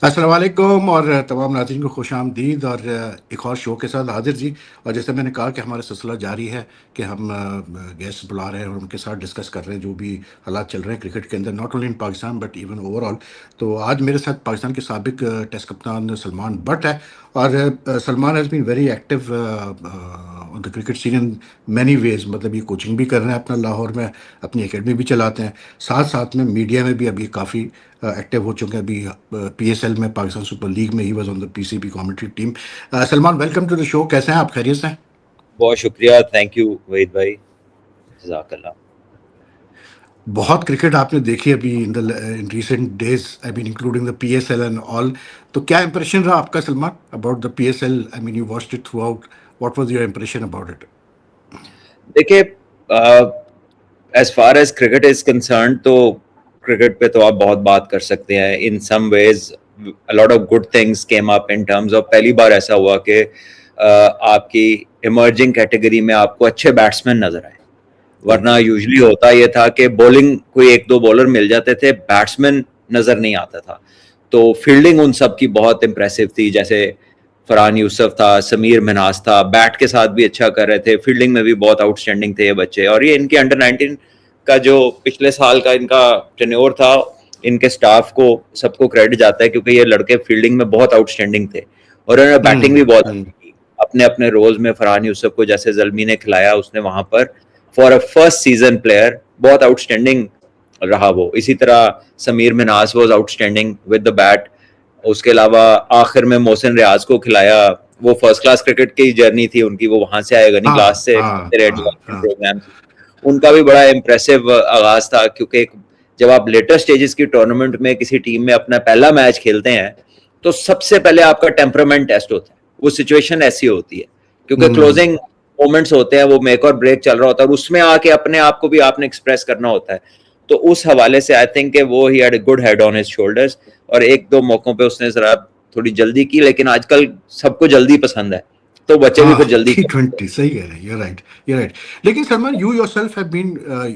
अस्सलाम वालेकुम और तमाम नाज़रीन को खुशामदीद और एक और शो के साथ हाज़िर जी। और जैसे मैंने कहा कि हमारा सिलसिला जारी है कि हम गेस्ट बुला रहे हैं और उनके साथ डिस्कस कर रहे हैं जो भी हालात चल रहे हैं क्रिकेट के अंदर, not only in Pakistan but even overall. तो आज मेरे साथ पाकिस्तान के साबिक टेस्ट कप्तान सलमान बट है। और Salman has been very active on the cricket scene in many ways. मतलब ये कोचिंग भी कर रहे हैं अपना लाहौर में, अपनी एकेडमी भी चलाते हैं, साथ साथ में मीडिया में भी अभी काफ़ी एक्टिव हो चुके हैं। अभी पीएसएल में, पाकिस्तान सुपर लीग में he was on the PCB commentary team. Salman, welcome to the show. कैसे हैं आप? खैरियत से हैं? बहुत शुक्रिया, थैंक यू वहीद भाई, जज़ाकल्लाह। बहुत क्रिकेट आपने देखी अभी in recent days, I mean including the PSL and all. तो क्या इंप्रेशन रहा आपका Salman about the PSL? I mean you watched it throughout, what was your impression about it? देखिए, as far as cricket is concern तो cricket पे तो आप बहुत बात कर सकते हैं। In some ways a lot of good things came up in terms of, पहली बार ऐसा हुआ कि आपकी इमर्जिंग कैटेगरी में आपको अच्छे बैट्समैन नजर आए। वरना ओके। यूजुअली होता ये था कि बॉलिंग कोई एक दो बॉलर मिल जाते थे, बैट्समैन नजर नहीं आता था। तो फील्डिंग उन सब की बहुत इंप्रेसिव थी, जैसे फरहान यूसुफ था, समीर मिन्हास था, बैट के साथ भी अच्छा कर रहे थे, फील्डिंग में भी बहुत आउटस्टैंडिंग थे ये बच्चे। और ये इनके अंडर 19 का जो पिछले साल का इनका टेन्योर था, इनके स्टाफ को सबको क्रेडिट जाता है क्योंकि ये लड़के फील्डिंग में बहुत आउटस्टैंडिंग थे और इन्होंने बैटिंग भी बहुत हम्म। अच्छी की अपने अपने रोल्स में। फरहान यूसुफ को जैसे जल्मी ने खिलाया, उसने वहां पर for a first season player बहुत आउटस्टैंडिंग रहा वो। इसी तरह Sameer Minhas was outstanding with the bat. उसके अलावा आखिर में मोहसिन रियाज को खिलाया। वो फर्स्ट क्लास क्रिकेट की जर्नी थी उनकी, वो वहां से आए, गनी हाँ क्लास से हाँ मेरे हाँ डेवलपमेंट हाँ। प्रोग्राम से। उनका भी बड़ा इंप्रेसिव आगाज था क्योंकि जब आप लेटर स्टेजेस की टूर्नामेंट में किसी टीम में अपना पहला मैच खेलते हैं तो सबसे पहले आपका टेम्परामेंट टेस्ट होता है। वो सिचुएशन ऐसी होती है क्योंकि हम्म। क्लोजिंग मोमेंट्स होते हैं, वो मेक और ब्रेक चल रहा होता है और उसमें आके अपने आप को भी आपने एक्सप्रेस करना होता है। तो उस हवाले से आई थिंक वो he had a good head on his shoulders. और एक दो मौकों पे उसने जरा थोड़ी जल्दी की, लेकिन आजकल सबको जल्दी पसंद है तो बच्चे भी हाँ, फिर जल्दी टी करते हैं। ट्वेंटी सही कह रहे हैं। You right. लेकिन Salman, you yourself have been,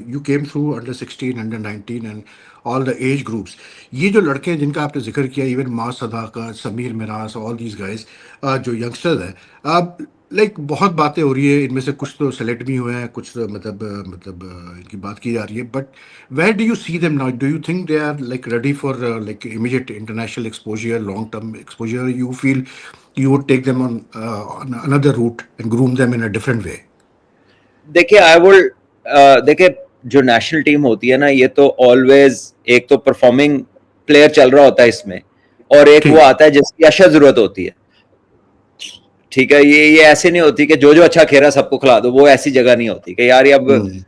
you came through under 16, under 19 and all the age groups. ये जो लड़के हैं जिनका आपने जिक्र किया, even Maaz Sadaqat, Sameer Miraj, all these guys, जो यंगस्टर्स हैं, अब लाइक बहुत बातें हो रही है, इनमें से कुछ तो सेलेक्ट भी हुए हैं, कुछ तो इनकी बात की जा रही है। But where do you see them now? Do you think they are like ready for like immediate international exposure, long term exposure? You feel you would take them on another route and groom them in a different way? देखिए I would, देखिए जो national team होती है ना, ये तो always एक तो परफॉर्मिंग प्लेयर चल रहा होता है इसमें, और एक वो ठीक। आता है जिसकी अशद जरूरत होती है। ठीक है, ये ऐसे नहीं होती कि जो जो अच्छा खेल रहा है सबको खिला दो। वो ऐसी जगह नहीं होती कि यार ये अब हम्म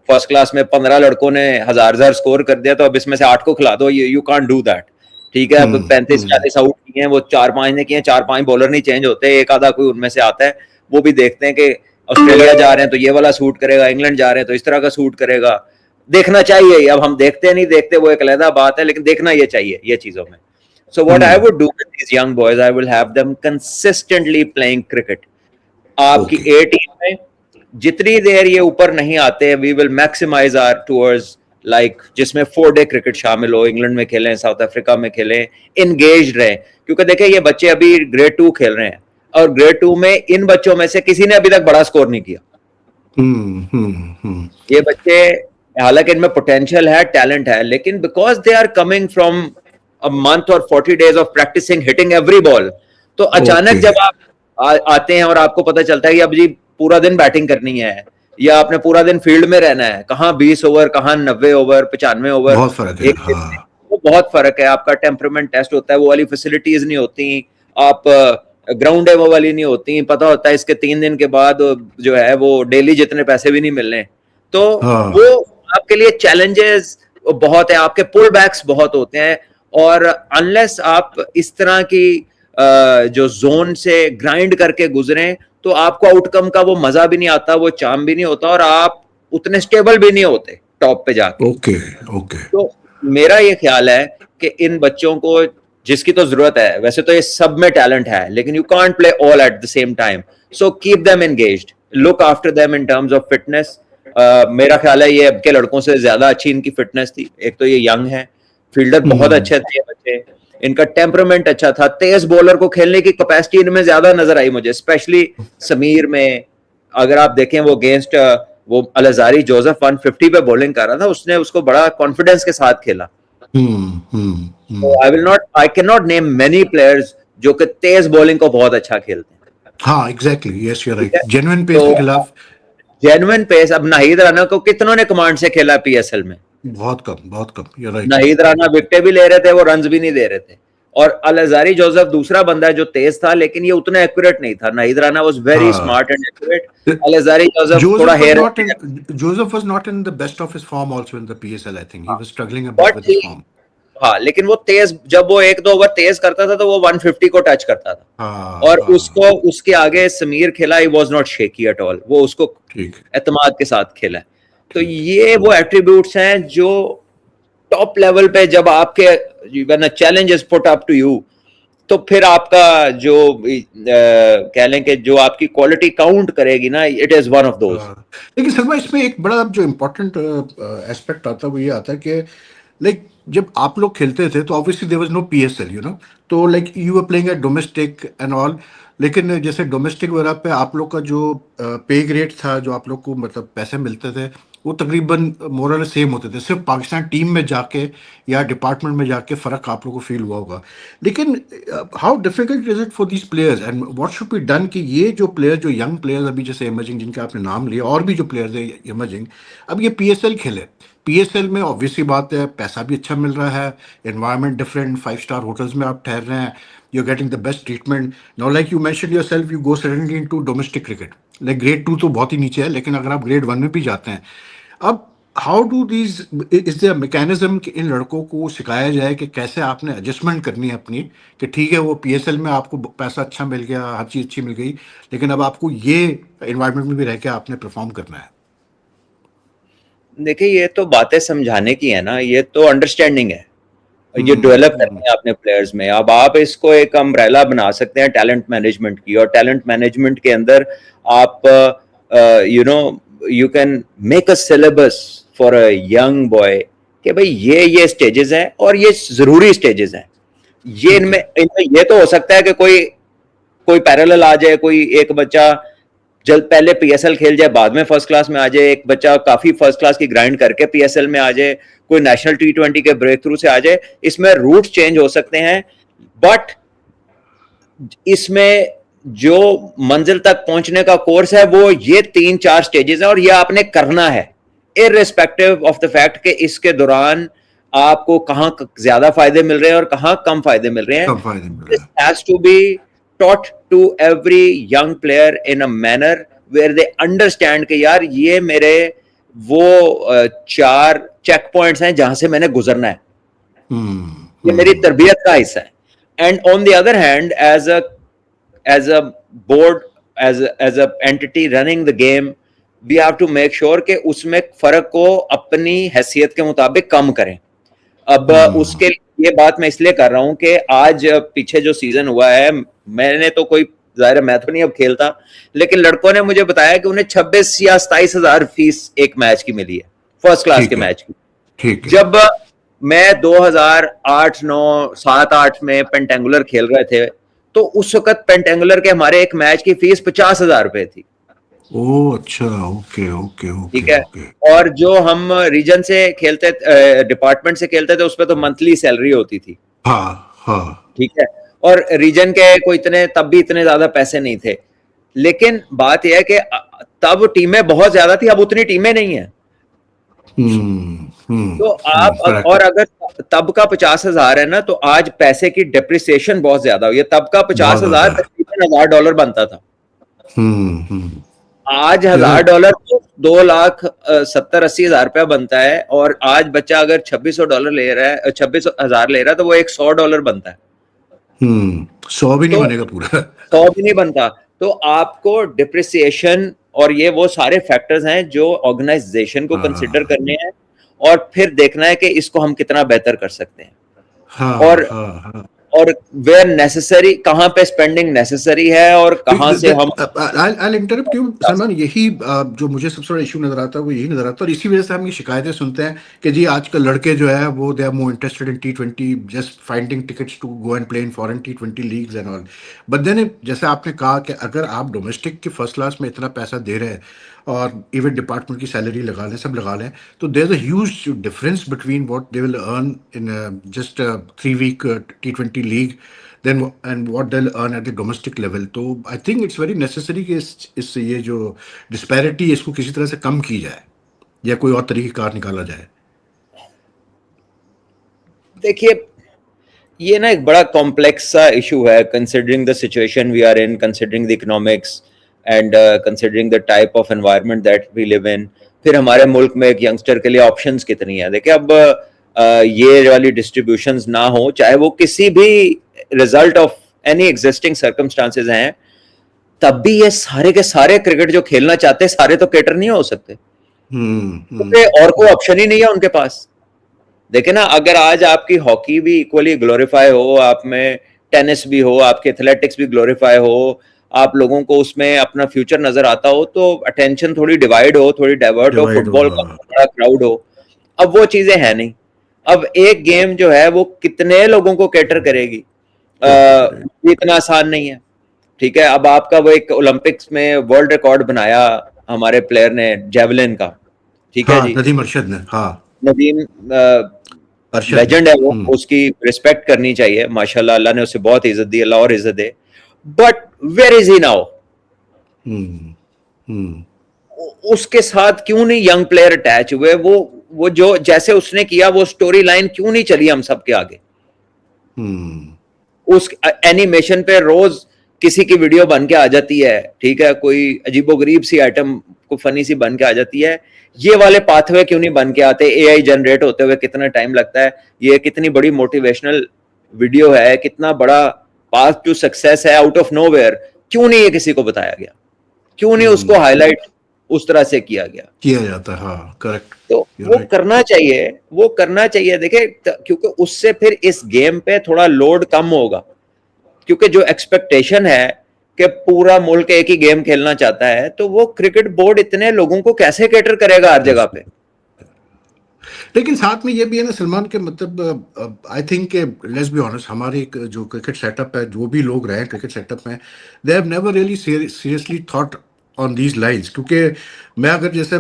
फर्स्ट क्लास में 15 लड़कों ने हजार स्कोर कर दिया तो अब इसमें से 8 को खिला दो। You can't do that. ठीक है, अब 35 हम्म। 40 आउट किए हैं, वो 4-5 ने किए हैं, 4-5 बॉलर नहीं चेंज होते, एक आधा कोई उनमें से आता है। वो भी देखते हैं कि ऑस्ट्रेलिया जा रहे हैं तो ये वाला सूट करेगा, इंग्लैंड जा रहे हैं तो इस तरह का सूट करेगा। देखना चाहिए, अब हम देखते नहीं देखते वो एक अलग बात है, लेकिन देखना ये चाहिए ये चीजों में। So what I hmm. would do with these young boys, I will have them consistently playing cricket. आपकी ओके। ए टीम में जितनी देर ये ऊपर नहीं आते, we will maximise our tours, like जिसमें 4 डे क्रिकेट शामिल हो, इंग्लैंड में खेलें, साउथ अफ्रीका में खेलें, इंगेज रहें। क्योंकि देखिए ये बच्चे अभी ग्रेड 2 खेल रहे हैं और ग्रेड 2 में इन बच्चों में से किसी ने अभी तक बड़ा स्कोर नहीं किया। हम्म। ये बच्चे, हालांकि इनमें पोटेंशियल है, टैलेंट है, लेकिन because they are coming from a month और 40 days of practising hitting every ball, तो अचानक ओके। जब आप आते हैं और आपको पता चलता है कि अब जी पूरा दिन बैटिंग करनी है या आपने पूरा दिन फील्ड में रहना है, कहाँ 20 ओवर, कहाँ 90 ओवर, 95 ओवर बहुत फर्क है, एक दिन में, हाँ। वो बहुत फर्क है। आपका टेम्परामेंट टेस्ट होता है, वो वाली फैसिलिटीज नहीं होती। आप ग्राउंड है वो वाली नहीं होती। पता होता है इसके 3 दिन के बाद जो है वो डेली जितने पैसे भी नहीं मिलने। तो वो हाँ। आपके लिए चैलेंजेस बहुत है, आपके पुल बैक्स बहुत होते हैं। और अनलेस आप इस तरह की जो जोन से ग्राइंड करके गुजरे तो आपको आउटकम का वो मजा भी नहीं आता, वो चार्म भी नहीं होता, और आप उतने स्टेबल भी नहीं होते टॉप पे जाके। ओके। ओके। तो मेरा ये ख्याल है कि इन बच्चों को जिसकी तो जरूरत है, वैसे तो ये सब में टैलेंट है, लेकिन you can't play all at the same time. So keep them engaged, look after them in terms of fitness. मेरा ख्याल है ये अब के लड़कों से ज्यादा अच्छी इनकी फिटनेस थी। एक तो ये यंग है, फील्डर बहुत अच्छे थे ये बच्चे, इनका टेम्परामेंट अच्छा था, तेज बॉलर को खेलने की कैपेसिटी इनमें ज्यादा नजर आई मुझे, स्पेशली समीर में। अगर आप देखें वो अगेंस्ट वो अलजारी जोसेफ 150 पे बॉलिंग कर रहा था, उसने उसको बड़ा कॉन्फिडेंस के साथ खेला। तो I can not name many players जो कि तेज बॉलिंग को बहुत अच्छा खेलते हैं। हाँ एग्जैक्टली, यस यू आर ठीक है, राइट, जेन्युइन पेस तो के खिलाफ जेन्युइन पेस। अब नाहिद राना को कितनों ने कमांड से खेला पीएसएल में? बहुत कम, you are right. Nahid Rana विकेटें भी ले रहे थे, वो रन्स भी नहीं दे रहे थे। और अलजारी जोसेफ दूसरा बंदा है जो तेज था, लेकिन ये उतना एक्यूरेट नहीं था। नाहिद राना वाज वेरी हाँ, smart and accurate, Alzarri Joseph थोड़ा hair. Joseph was not in the best of his form also in the PSL. I think he was struggling a bit but with his form. हाँ, लेकिन वो तेज, जब वो एक दो over तेज करता था तो वो 150 को टच करता था। हाँ और हाँ, उसको उसके आगे समीर खेला, he was not shaky at all, वो उसको ठीक एतमाद के साथ खेला है। तो ठीक। ये वो एट्रीब्यूट्स हैं जो टॉप लेवल पे जब आपके when a challenge is put up to you, तो फिर आपका जो कह लें कि जो आपकी क्वालिटी काउंट करेगी ना, it is one of those. लेकिन सलमा इसमें एक बड़ा जो इम्पोर्टेंट एस्पेक्ट आता है वो ये आता है कि लाइक जब आप लोग खेलते थे तो obviously there was no PSL, you know, तो like you were playing at domestic and all. लेकिन जैसे डोमेस्टिक वगैरह पे आप लोग का जो पे ग्रेड था, जो आप लोग को मतलब पैसे मिलते थे, वो तकरीबन मोरल सेम होते थे। सिर्फ पाकिस्तान टीम में जाके या डिपार्टमेंट में जाके फ़र्क आप लोग को फील हुआ होगा। लेकिन how difficult is it for these players and what should be done कि ये जो प्लेयर, जो यंग प्लेयर्स अभी जैसे इमर्जिंग जिनके आपने नाम लिए, और भी जो प्लेयर्स है इमर्जिंग, अब ये पीएसएल खेले। पीएसएल में ऑब्वियसली बात है, पैसा भी अच्छा मिल रहा है, एनवायरनमेंट डिफरेंट, 5 स्टार होटल्स में आप ठहर रहे हैं, you are getting the best treatment. Now like you mention yourself, you go suddenly into domestic cricket, like grade 2 तो बहुत ही नीचे है, लेकिन अगर आप ग्रेड 1 में भी जाते हैं, अब how do these, is there mechanism कि इन लड़कों को सिखाया जाए कि कैसे आपने एडजस्टमेंट करनी है अपनी, कि ठीक है वो पीएसएल में आपको पैसा अच्छा मिल गया, हर चीज़ अच्छी मिल गई, लेकिन अब आपको ये एनवायरनमेंट में भी रह के आपने परफॉर्म करना है। देखिए, ये तो बातें समझाने की है ना, ये तो अंडरस्टैंडिंग है, ये डेवलप करनी है अपने प्लेयर्स में। अब आप इसको एक अम्ब्रेला बना सकते हैं टैलेंट मैनेजमेंट की, और टैलेंट मैनेजमेंट के अंदर आप you know you can make a syllabus for a young boy कि भाई ये स्टेजेस हैं और ये जरूरी स्टेजेस हैं। ये इनमें ये तो हो सकता है कि कोई कोई पैरेलल आ जाए, कोई एक बच्चा जल्द पहले पीएसएल खेल जाए, बाद में फर्स्ट क्लास में आ जाए, एक बच्चा काफी फर्स्ट क्लास की ग्राइंड करके पीएसएल में आ जाए, कोई नेशनल टी20 के ब्रेक थ्रू से आ जाए। इसमें रूट चेंज हो सकते हैं, बट इसमें जो मंजिल तक पहुंचने का कोर्स है वो ये 3-4 स्टेजेस है, और ये आपने करना है इररिस्पेक्टिव ऑफ द फैक्ट कि इसके दौरान आपको कहां ज्यादा फायदे मिल रहे हैं और कहां कम फायदे मिल रहे हैं। This has to be taught to every young player in a manner where they understand कि यार ये मेरे वो 4 चेक पॉइंट्स हैं जहां से मैंने गुजरना है, ये मेरी तरबियत का हिस्सा है। And on the other hand, as a board, as a entity running the game, we have to make sure कि उसमें फर्क को अपनी हैसियत के मुताबिक कम करें। अब उसके ये बात मैं इसलिए कर रहा हूं कि आज पीछे जो सीजन हुआ है, मैंने तो कोई, जाहिर है मैं तो नहीं अब खेलता, लेकिन लड़कों ने मुझे बताया कि उन्हें 26 या 27 हजार फीस एक मैच की मिली है, फर्स्ट क्लास के मैच की। ठीक है। जब मैं 2008, 9, 7, 8 में पेंटेंगुलर खेल रहे थे, तो उस वक्त पेंटेंगुलर के हमारे एक मैच की फीस 50,000 रुपए थी। ओह अच्छा, ओके ओके ओके, ठीक है। और जो हम रीजन से खेलते, डिपार्टमेंट से खेलते थे, उसपे तो मंथली सैलरी होती थी। हाँ हाँ, ठीक है। और रीजन के कोई इतने, तब भी इतने ज्यादा पैसे नहीं थे, लेकिन बात यह है कि तब टीमें बहुत ज्यादा थी, अब उतनी टीमें नहीं है। तो आप और अगर तब का 50,000 है ना, तो आज पैसे की डेप्रिसिएशन बहुत ज्यादा हुई है। तब का 50,000 तकरीबन $1,000 बनता था। आज $1,000 तो 2,70,80,000 रुपया बनता है, और आज बच्चा अगर $2,600 ले रहा है, 26,000 ले रहा है, तो वो एक $100 बनता है। 100 भी नहीं बनेगा पूरा, 100 भी नहीं बनता। तो आपको डिप्रिसिएशन और ये वो सारे फैक्टर्स हैं जो ऑर्गेनाइजेशन को कंसिडर करने हैं, और फिर देखना है कि इसको हम कितना बेहतर कर सकते हैं। हाँ, और हाँ, हाँ। और वेयर नेसेसरी, कहाँ पे स्पेंडिंग नेसेसरी है और कहाँ से हम I'll interrupt you, सलमान। यही जो मुझे सबसे बड़ा इशू नजर आता है वो यही नजर आता है, और इसी वजह से हम ये शिकायतें सुनते हैं कि जी आजकल लड़के जो है वो they are more interested in T20, just finding tickets to go and play in foreign T20 leagues and all. But then जैसे आपने कहा कि अगर आप डोमेस्टिक के फर्स्ट क्लास में इतना पैसा दे रहे हैं और इवन डिपार्टमेंट की सैलरी लगा लें, सब लगा लें, तो there is a huge difference between what they will earn in just 3 week T20 league then and what they'll earn at the domestic level। तो I think it's very necessary कि इस ये जो डिस्पैरिटी है इसको किसी तरह से कम की जाए या कोई और तरीक़ेकार निकाला जाए। देखिए, ये ना एक बड़ा कॉम्प्लेक्स सा इशू है, considering the situation we are in, considering the economics and considering the type of environment that we live in. फिर हमारे मुल्क में एक यंगस्टर के लिए ऑप्शंस कितनी है। देखिए, अब ये वाली डिस्ट्रीब्यूशंस ना हो, चाहे वो किसी भी result of any existing circumstances हैं, तब भी ये सारे के सारे क्रिकेट जो खेलना चाहते हैं सारे तो कैटर नहीं हो सकते, क्योंकि और कोई ऑप्शन ही नहीं है उनके पास। देखे ना, अगर आज आपकी हॉकी भी इक्वली ग्लोरीफाई हो, आप में टेनिस भी हो, आपके एथलेटिक्स भी ग्लोरीफाई हो, आप लोगों को उसमें अपना फ्यूचर नजर आता हो, तो अटेंशन थोड़ी डिवाइड हो, थोड़ी डाइवर्ट हो, फुटबॉल का बड़ा क्राउड हो। अब वो चीजें है नहीं। अब एक गेम जो है वो कितने लोगों को कैटर करेगी, इतना आसान नहीं है। ठीक है, अब आपका वो एक ओलंपिक्स में वर्ल्ड रिकॉर्ड बनाया हमारे प्लेयर ने जेवलिन का, ठीक है जी, नदीम अरशद ने। हाँ, नदीम लेजेंड है वो, उसकी रिस्पेक्ट करनी चाहिए, माशाल्लाह, अल्लाह ने उसे बहुत इज्जत दी, अल्लाह और इज्जत दे। But where is he now? उसके साथ क्यों नहीं यंग प्लेयर अटैच हुए? वो जो जैसे उसने किया वो स्टोरी लाइन क्यों नहीं चली हम सबके आगे? उस एनिमेशन पे रोज किसी की वीडियो बन के आ जाती है, ठीक है, कोई अजीबोगरीब सी आइटम को फनी सी बन के आ जाती है। ये वाले पाथवे क्यों नहीं बन के आते? एआई जनरेट होते हुए कितना टाइम लगता है? ये कितनी बड़ी मोटिवेशनल वीडियो है, कितना बड़ा पाथ टू सक्सेस है आउट ऑफ नोवेयर, क्यों नहीं ये किसी को बताया गया? क्यों नहीं उसको हाईलाइट उस तरह से किया जाता है? हाँ, करेक्ट। तो वो करना चाहिए, वो करना चाहिए। देखिए, क्योंकि उससे फिर इस गेम पे थोड़ा लोड कम होगा, क्योंकि जो एक्सपेक्टेशन है कि पूरा मुल्क एक ही गेम खेलना चाहता है, तो वो क्रिकेट बोर्ड इतने लोगों को कैसे कैटर करेगा हर जगह पे? लेकिन साथ में ये भी है ना सलमान के, मतलब I think let's be honest, हमारी जो क्रिकेट सेटअप है, जो भी लोग रहे क्रिकेट सेटअप में, they have never really seriously thought on these lines. क्योंकि मैं अगर जैसे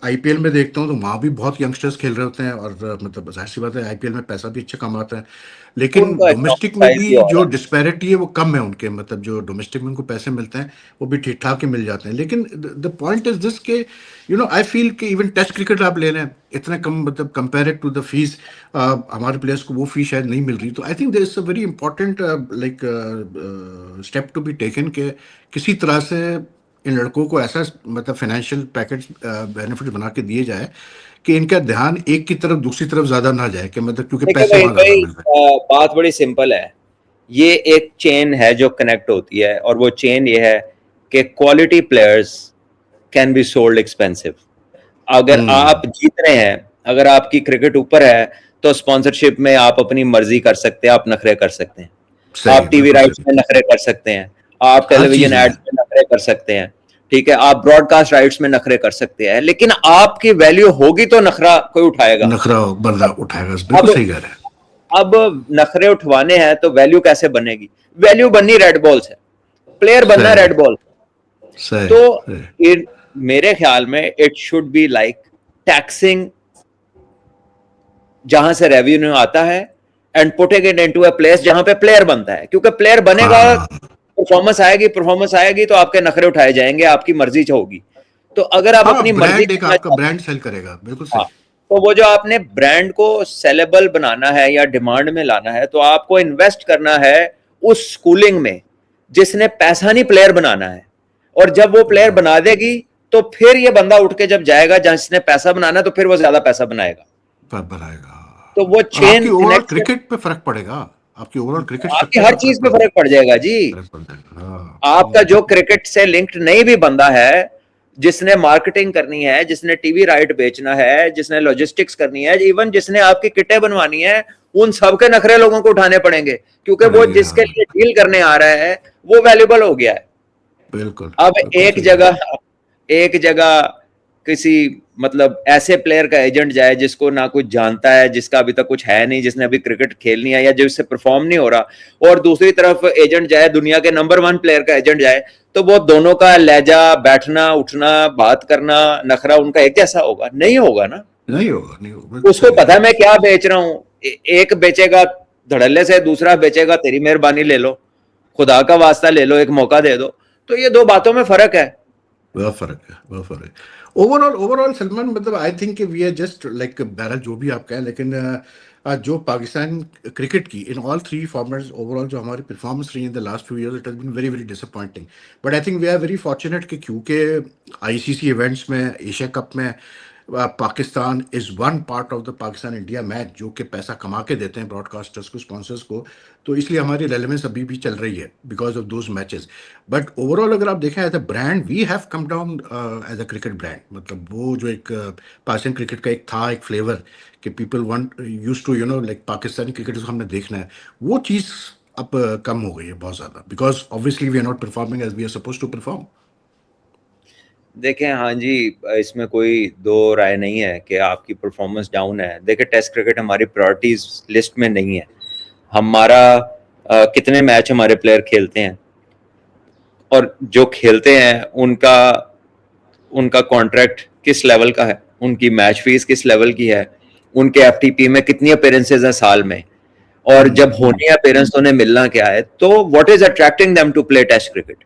आईपीएल में देखता हूँ तो वहाँ भी बहुत यंगस्टर्स खेल रहे होते हैं, और मतलब जाहिर सी बात है आईपीएल में पैसा भी अच्छा कमाता है, लेकिन डोमेस्टिक में भी जो डिस्पैरिटी है वो कम है उनके, मतलब जो डोमेस्टिक में उनको पैसे मिलते हैं वो भी ठीक ठाक ही मिल जाते हैं। लेकिन द पॉइंट इज दिस के यू नो आई फील कि इवन टेस्ट क्रिकेट आप ले लें, इतना कम, मतलब कंपेयर्ड टू द फीस, हमारे प्लेयर्स को वो फीस शायद नहीं मिल रही। तो I think there is a very important like step to be taken के किसी तरह से इन लड़कों को ऐसा मतलब फाइनेंशियल पैकेज बेनिफिट बना के दिए जाए कि इनका ध्यान एक की तरफ दूसरी तरफ ज्यादा ना जाए, कि मतलब क्योंकि पैसे वहां ज्यादा मिल रहे हैं। बात बड़ी सिंपल है, ये एक चेन है जो कनेक्ट होती है, और वो चेन ये है कि quality players can be sold expensive. अगर आप जीत रहे हैं, अगर आपकी क्रिकेट ऊपर है, तो स्पॉन्सरशिप में आप अपनी मर्जी कर सकते हैं, आप नखरे कर सकते हैं, आप टीवी राइट्स में नखरे कर सकते हैं, आप टेलीविजन एड्स में नखरे कर सकते हैं, ठीक है, आप ब्रॉडकास्ट राइट्स में नखरे कर सकते हैं, लेकिन आपकी वैल्यू होगी तो नखरा कोई उठाएगा, नखरा बंदा उठाएगा। बिल्कुल सही कह रहे हैं। अब नखरे उठवाने हैं तो वैल्यू कैसे बनेगी? वैल्यू बननी रेड बॉल से, प्लेयर बनना रेड बॉल। तो मेरे ख्याल में it should be like taxing जहां से रेवेन्यू आता है and putting it into a place जहां पे प्लेयर बनता है, क्योंकि प्लेयर बनेगा, परफॉर्मेंस आएगी तो आपके नखरे उठाए जाएंगे, आपकी मर्जी होगी। तो अगर आप अपनी मर्जी, आपका ब्रांड सेल करेगा। बिल्कुल सही। तो वो जो आपने ब्रांड को सेलेबल बनाना है या डिमांड में लाना है, तो आपको इन्वेस्ट करना है उस स्कूलिंग में जिसने पैसा नहीं प्लेयर बनाना है। और जब वो प्लेयर बना देगी तो फिर ये बंदा उठ के जब जाएगा जहां जिसने पैसा बनाना है, तो फिर वो ज्यादा पैसा बनाएगा। तो वो चेन क्रिकेट पे फर्क पड़ेगा, आपकी ओवरऑल क्रिकेट, आपकी हर चीज पे फर्क पड़ जाएगा जी। आपका जो क्रिकेट से लिंक्ड नहीं भी बंदा है, जिसने मार्केटिंग करनी है, जिसने टीवी राइट बेचना है, जिसने लॉजिस्टिक्स करनी है, इवन जिसने आपकी किटें बनवानी है, उन सबके नखरे लोगों को उठाने पड़ेंगे, क्योंकि वो पड़ेंगे, जिसके हाँ। लिए डील करने आ रहा है वो वैल्यूबल हो गया है। बिल्कुल, अब बिल्कुल सही बात। एक जगह किसी मतलब ऐसे प्लेयर का एजेंट जाए जिसको ना कुछ जानता है, जिसका अभी तक कुछ है नहीं, जिसने अभी क्रिकेट खेलनी है या जिससे परफॉर्म नहीं हो रहा, और दूसरी तरफ एजेंट जाए, दुनिया के नंबर 1 प्लेयर का एजेंट जाए, तो वो दोनों का लहजा, बैठना उठना, बात करना, नखरा उनका एक जैसा होगा? नहीं होगा ना। नहीं होगा, नहीं होगा, बिल्कुल उसको सही पता है। है मैं क्या बेच रहा हूँ। एक बेचेगा धड़ल्ले से, दूसरा बेचेगा तेरी मेहरबानी ले लो, खुदा का वास्ता ले लो, एक मौका दे दो। तो ये दो बातों में फर्क है। बहुत फ़र्क है, बहुत फ़र्क है। ओवरऑल ओवरऑल सलमान, मतलब I think we are just like बहरहाल जो भी आप कहें, लेकिन जो पाकिस्तान क्रिकेट की in all three formats overall जो हमारी परफॉर्मेंस रही in the last few years, it has been very very disappointing. But I think we are very fortunate कि क्योंकि आईसीसी इवेंट्स में, एशिया कप में Pakistan is one part of the Pakistan India match, जो कि पैसा कमा के देते हैं ब्रॉडकास्टर्स को, स्पॉन्सर्स को, तो इसलिए हमारी रेलेवेंस अभी भी चल रही है because of those matches. But overall अगर आप देखें as a brand, we have come down as a cricket brand. मतलब वो जो एक पाकिस्तान क्रिकेट का एक था, एक फ्लेवर कि people want use to like Pakistani cricket हमने देखना है, वो चीज़ अब कम हो गई है बहुत ज़्यादा, because obviously we are not performing as we are suppose to perform. देखें, हाँ जी, इसमें कोई दो राय नहीं है कि आपकी परफॉर्मेंस डाउन है। देखें, टेस्ट क्रिकेट हमारी प्रायोरिटीज लिस्ट में नहीं है। हमारा कितने मैच हमारे प्लेयर खेलते हैं, और जो खेलते हैं उनका उनका कॉन्ट्रैक्ट किस लेवल का है, उनकी मैच फीस किस लेवल की है, उनके एफटीपी में कितनी अपीयरेंसेज हैं साल में, और जब होनी है अपीयरेंस तो उन्हें मिलना क्या है। तो what is attracting them to play test cricket?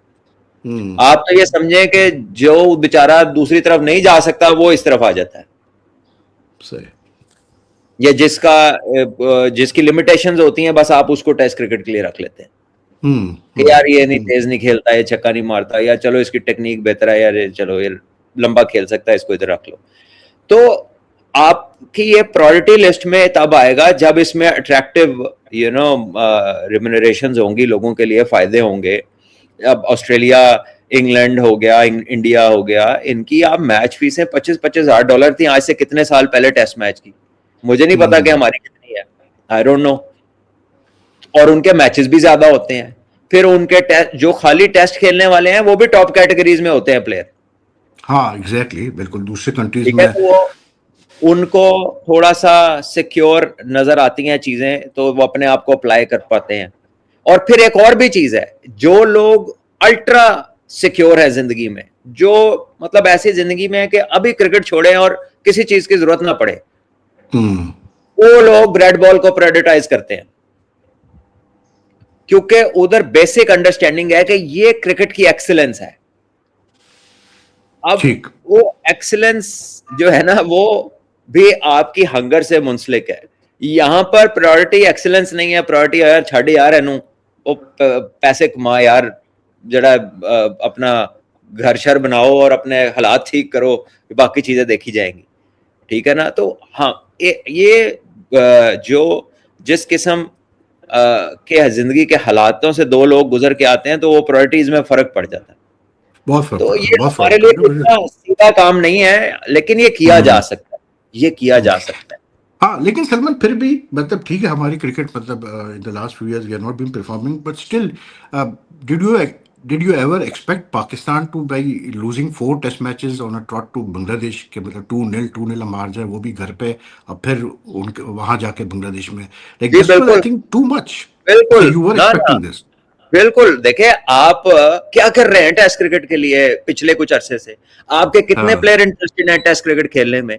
आप तो ये समझें कि जो बेचारा दूसरी तरफ नहीं जा सकता वो इस तरफ आ जाता है, सही। या जिसकी लिमिटेशंस होती हैं, बस आप उसको टेस्ट क्रिकेट के लिए रख लेते हैं कि यार ये नहीं तेज नहीं खेलता, ये छक्का नहीं मारता, या चलो इसकी टेक्निक बेहतर है, यार चलो ये लंबा खेल सकता है, इसको इधर रख लो। तो आपकी ये प्रायोरिटी लिस्ट में तब आएगा जब इसमें अट्रैक्टिव रिम्यूनरेशंस होंगी, लोगों के लिए फायदे होंगे। अब ऑस्ट्रेलिया, इंग्लैंड हो गया, इंडिया हो गया, इनकी आप मैच फीसें 25-25 हज़ार डॉलर थी आज से कितने साल पहले टेस्ट मैच की। मुझे नहीं पता कि हमारी कितनी है, आई डोंट नो। और उनके मैचेस भी ज्यादा होते हैं। फिर उनके टेस्ट, जो खाली टेस्ट खेलने वाले हैं वो भी टॉप कैटेगरीज में होते हैं प्लेयर। हाँ एग्जैक्टली, बिल्कुल दूसरे कंट्रीज ठीक है, में। तो वो उनको थोड़ा सा सिक्योर नजर आती हैं चीजें, तो वो अपने आप को अप्लाई कर पाते हैं। और फिर एक और भी चीज है, जो लोग अल्ट्रा सिक्योर है जिंदगी में, जो मतलब ऐसी जिंदगी में है कि अभी क्रिकेट छोड़े और किसी चीज की जरूरत ना पड़े, वो लोग रेड बॉल को प्रायोरिटाइज करते हैं, क्योंकि उधर बेसिक अंडरस्टैंडिंग है कि ये क्रिकेट की एक्सीलेंस है। अब ठीक। वो एक्सीलेंस जो है ना, वो भी आपकी हंगर से मुंसलिक है। यहां पर प्रायोरिटी एक्सीलेंस नहीं है, प्रायोरिटी यार छड़ यार एनू वो पैसे कमा यार, जरा अपना घर शर बनाओ और अपने हालात ठीक करो, बाकी चीजें देखी जाएंगी। ठीक है ना। तो हाँ, ये जो जिस किस्म के जिंदगी के हालातों से दो लोग गुजर के आते हैं, तो वो प्रायोरिटीज में फर्क पड़ जाता है। बहुत फर्क तो पड़ता है, ये बहुत हमारे फर्क लिए पड़ता है। इतना सीधा काम नहीं है, लेकिन ये किया जा सकता है, ये किया जा सकता है। हाँ लेकिन सलमान फिर भी मतलब ठीक है, हमारी क्रिकेट मतलब in the last few years we are not been performing, but still did you did you ever expect Pakistan to by losing 4 test matches on a trot to Bangladesh के, मतलब 2-0 हम हार जाए, वो भी घर पे, और फिर उनके वहां जाके बांग्लादेश में, लाइक जी दिस वाज आई बिल्कुल, थिंक टू मच। सो बिल्कुल यू वर ना ना, एक्सपेक्टिंग दिस? बिल्कुल। देखिए, आप क्या कर रहे हैं टेस्ट क्रिकेट के लिए पिछले कुछ अरसे से? आपके कितने हाँ। प्लेयर इंटरेस्टेड हैं टेस्ट क्रिकेट खेलने में?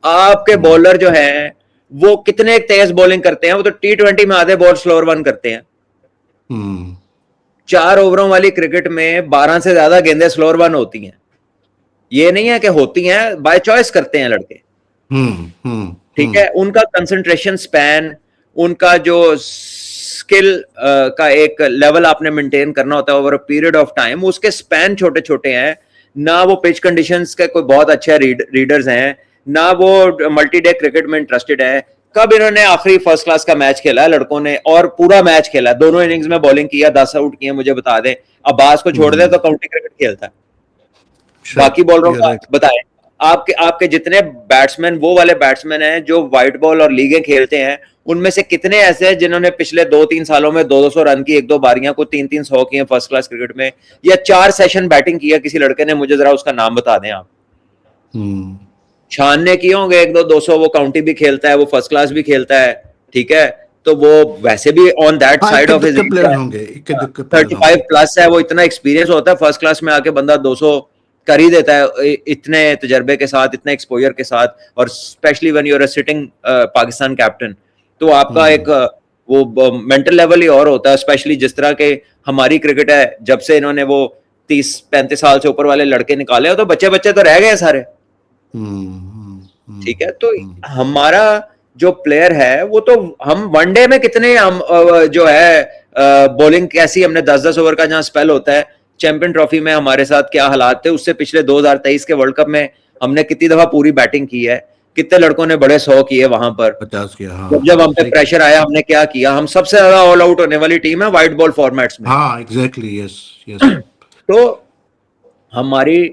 आपके बॉलर जो हैं वो कितने तेज बॉलिंग करते हैं? वो तो T20 में आधे बॉल स्लोअर वन करते हैं। 4 ओवरों वाली क्रिकेट में 12 से ज्यादा गेंदें स्लोअर वन होती हैं। ये नहीं है कि होती हैं, बाय चॉइस करते हैं लड़के। ठीक है, उनका कंसंट्रेशन स्पैन, उनका जो स्किल का एक लेवल आपने मेंटेन करना होता है over a period of time, उसके स्पैन छोटे छोटे हैं ना। वो पिच कंडीशंस के कोई बहुत अच्छे रीडर्स हैं ना, वो मल्टी डे क्रिकेट में इंटरेस्टेड है। कब इन्होंने आखिरी फर्स्ट क्लास का मैच खेला है लड़कों ने, और पूरा मैच खेला, दोनों इनिंग्स में बॉलिंग किया, 10 आउट किए, मुझे बता दें। अब्बास को छोड़ दे तो काउंटी क्रिकेट खेलता है। बाकी बॉलरों you're का right. बताएं। आपके आपके जितने बैट्समैन, वो वाले बैट्समैन हैं जो व्हाइट बॉल और लीगें खेलते हैं, उनमें से कितने ऐसे हैं जिन्होंने पिछले 2-3 सालों में 200 रन की, 1-2 बारियां को 3-3 100 की हैं फर्स्ट क्लास क्रिकेट में, या 4 सेशन बैटिंग किया किसी लड़के ने? मुझे जरा उसका नाम बता दें आप। शान ने किए होंगे 1-2 200, वो काउंटी भी खेलता है, वो फर्स्ट क्लास भी खेलता है, ठीक है, तो वो वैसे भी ऑन दैट हाँ, साइड इक्के ऑफ हिज दुक्के प्लेयर होंगे, इक्के दुक्के प्लेयर 35 होंगे। प्लस है, वो इतना एक्सपीरियंस होता है, फर्स्ट क्लास में आके बंदा 200 कर ही देता है इतने तजर्बे के साथ, इतने एक्सपोजर के साथ, और specially when you are a sitting Pakistan captain, तो आपका एक वो मेंटल लेवल ही और होता है, स्पेशली जिस तरह के हमारी क्रिकेट है, जब से इन्होंने वो 30-35 साल से ऊपर वाले लड़के निकाले हो, तो बच्चे बच्चे तो रह गए सारे, ठीक है। तो हमारा जो प्लेयर है वो तो, हम वनडे में कितने हम जो है बॉलिंग कैसी, हमने 10-10 ओवर का जहां स्पेल होता है, चैंपियन ट्रॉफी में हमारे साथ क्या हालात थे, उससे पिछले 2023 के वर्ल्ड कप में हमने कितनी दफा पूरी बैटिंग की है, कितने लड़कों ने बड़े 100 किए वहां पर, 50 किया। हाँ, जब हम पे प्रेशर आया हमने क्या किया, हम सबसे ज्यादा ऑल आउट होने वाली टीम है व्हाइट बॉल फॉर्मेट्स में। हाँ, एग्जैक्टली, यस यस। तो हमारी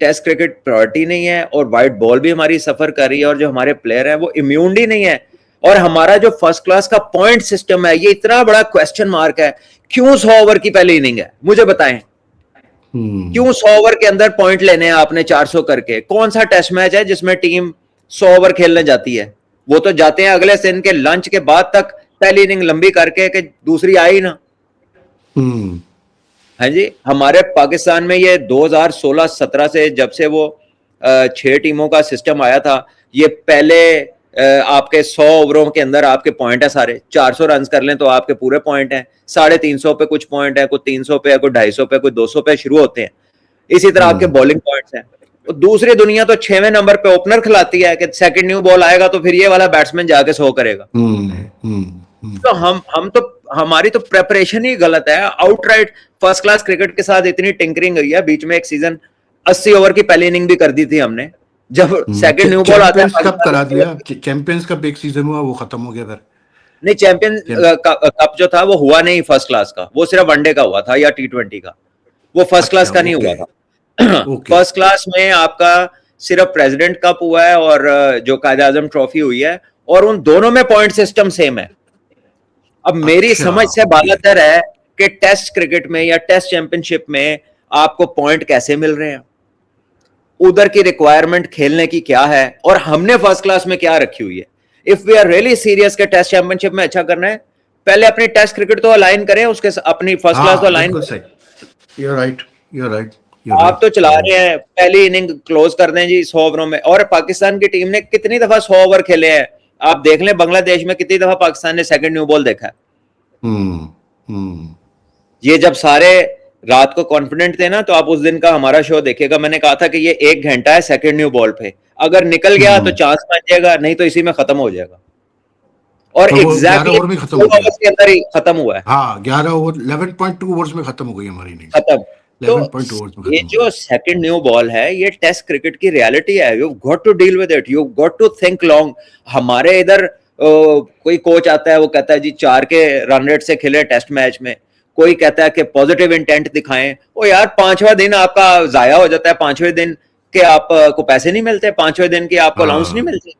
टेस्ट क्रिकेट प्रायोरिटी नहीं है, और व्हाइट बॉल भी हमारी सफर कर रही है, और जो हमारे प्लेयर हैं वो इम्यूनिटी नहीं है, और हमारा जो फर्स्ट क्लास का पॉइंट सिस्टम है, ये इतना बड़ा क्वेश्चन मार्क है। क्यों 100 ओवर की पहली इनिंग है, मुझे बताएं, क्यों 100 ओवर के अंदर पॉइंट लेने हैं आपने 400 करके? कौन सा टेस्ट मैच है जिसमें टीम 100 ओवर खेलने जाती है? वो तो जाते हैं अगले दिन के लंच के बाद तक पहली इनिंग लंबी करके कि दूसरी आई ना। हाँ जी, हमारे पाकिस्तान में ये 2016-17 से, जब से वो 6 टीमों का सिस्टम आया था, ये पहले आपके 100 ओवरों के अंदर आपके पॉइंट है सारे, 400 रन कर लें तो आपके पूरे पॉइंट हैं, 350 पे कुछ पॉइंट है, कोई 300 पे, कोई 250 पे, कोई 200 पे शुरू होते हैं। इसी तरह आपके बॉलिंग पॉइंट्स हैं। तो दूसरी दुनिया तो 6वें नंबर पे ओपनर खिलाती है कि सेकंड न्यू बॉल आएगा तो फिर ये वाला बैट्समैन जाके 100 करेगा। तो हम तो, हमारी तो प्रेपरेशन ही गलत है आउटराइट। फर्स्ट क्लास क्रिकेट के साथ इतनी टिंकरिंग हुई है, बीच में एक सीजन 80 ओवर की पहली इनिंग भी कर दी थी हमने, जब सेकंड न्यू बॉल आता है। कब करा दिया? चैंपियंस कप एक सीजन हुआ, वो खत्म हो गया फिर। नहीं, चैंपियन कप जो था वो हुआ नहीं फर्स्ट क्लास का, वो सिर्फ वनडे का हुआ था या T20 का, वो फर्स्ट क्लास का नहीं हुआ था। फर्स्ट क्लास में आपका सिर्फ प्रेसिडेंट कप हुआ है और जो कायदे आजम ट्रॉफी हुई है, और उन दोनों में पॉइंट सिस्टम सेम है। अब मेरी समझ से बालातर है कि टेस्ट क्रिकेट में या टेस्ट चैंपियनशिप में आपको पॉइंट कैसे मिल रहे हैं, उधर की रिक्वायरमेंट खेलने की क्या है, और हमने फर्स्ट क्लास में क्या रखी हुई है। If we are really serious के टेस्ट चैंपियनशिप में अच्छा करना है, पहले अपनी टेस्ट क्रिकेट तो अलाइन करें, उसके अपनी फर्स्ट क्लास तो अलाइन करें। You're right, you're right, आप तो चला रहे हैं, पहली इनिंग क्लोज कर दें जी 100 ओवरों में। और पाकिस्तान की टीम ने कितनी दफा 100 ओवर खेले हैं, आप देख लें बांग्लादेश में कितनी दफा पाकिस्तान ने सेकंड न्यू बॉल देखा है। ये जब सारे रात को कॉन्फिडेंट थे ना, तो आप उस दिन का हमारा शो देखिएगा, मैंने कहा था कि ये 1 घंटा है सेकंड न्यू बॉल पे, अगर निकल गया तो चांस बन जाएगा, नहीं तो इसी में खत्म हो जाएगा। और तो एग्जैक्टली ओवर में खत्म हो गया, के अंदर ही खत्म हुआ है। हाँ, 11 ओवर 11.2 ओवर्स में खत्म हो गई हमारी इनिंग, खत्म। तो 11.2 ओवर्स में ये जो सेकंड न्यू बॉल है, ये टेस्ट क्रिकेट की रियलिटी है। You got to deal with it, you got to think long. हमारे इधर कोई कोच आता है, वो कहता है जी 4 के रन रेट से खेले टेस्ट मैच में, कोई कहता है कि पॉजिटिव इंटेंट दिखाएं। ओ यार, 5वां दिन आपका जाया हो जाता है, 5वें दिन के आपको पैसे नहीं मिलते, 5वें दिन की आपको अलाउंस नहीं मिलती।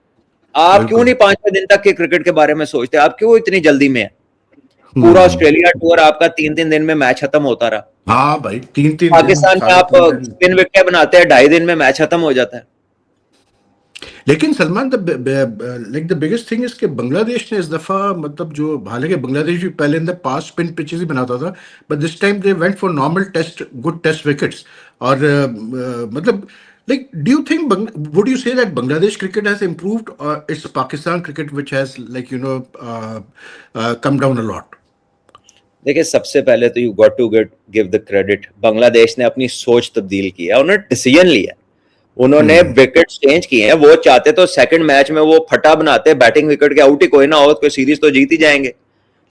आप क्यों नहीं 5वें दिन तक के क्रिकेट के बारे में सोचते? आप क्यों इतनी जल्दी में है? पूरा ऑस्ट्रेलिया टूर आपका 3-3 दिन में मैच खत्म होता रहा। हाँ भाई, 3-3 पाकिस्तान में आप स्पिन विकेट बनाते हैं, 2.5 दिन में मैच खत्म हो जाता है। लेकिन Salman, like the biggest thing is कि बांग्लादेश ने इस दफा, मतलब जो, हालांकि बांग्लादेश भी पहले in the past spin pitches ही बनाता था, but this time they went for normal test, good test wickets. और मतलब, like, do you think would you say that Bangladesh cricket has improved, or it's Pakistan cricket which has, like, come down a lot? देखिए, सबसे पहले तो you got to give the credit, Bangladesh ने अपनी सोच तब्दील की है, उन्होंने डिसीजन लिया, उन्होंने विकेट चेंज किए हैं। वो चाहते तो सेकंड मैच में वो फटा बनाते, बैटिंग विकेट के आउट ही कोई ना हो, कोई सीरीज तो जीत ही जाएंगे,